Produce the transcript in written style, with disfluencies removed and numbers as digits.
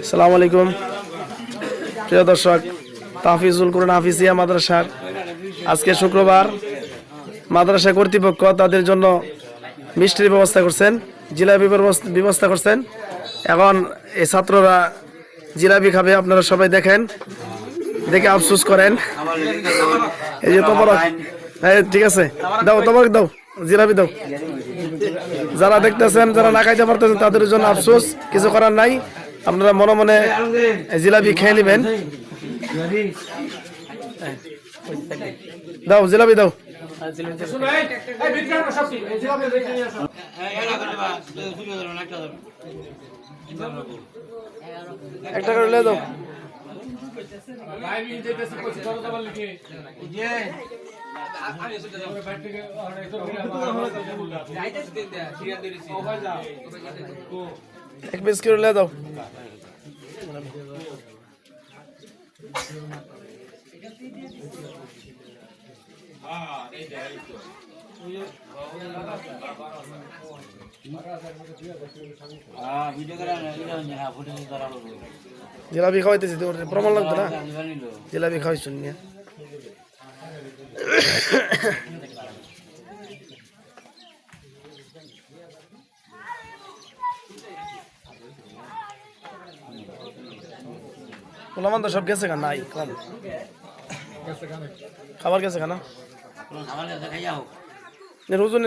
আসসালামু আলাইকুম প্রিয় দর্শক, তাহফিজুল কুরআন হাফিজিয়া মাদ্রাসার আজকে শুক্রবার মাদ্রাসা কর্তৃপক্ষ তাদের জন্য মিষ্টির ব্যবস্থা করছেন, জিলাপির ব্যবস্থা করছেন। এখন এই ছাত্ররা জিলাপি খাবে, আপনারা সবাই দেখেন, দেখে আফসোস করেন। এই যে তোমার, হ্যাঁ ঠিক আছে, দাও তোমার দাও, জিলাপি দাও। যারা দেখতেছেন, যারা না খাইতে পারতেছেন তাদের জন্য আফসোস, কিছু করার নাই। আপনারা মনে মনে জিলাপি খেয়ে নেবেন। দাও জিলাপি দাও। একটা করে লে দাও। এক পিস করে লে দাও। জিলাপি খাওয়াইতেছি, তোর প্রমাণ লাগতো না? জিলাপি খাওয়াইছ নিয়ে ওলামান তো সব গেছে কেন? নাই কম খাবার গেছে কেন? রোজন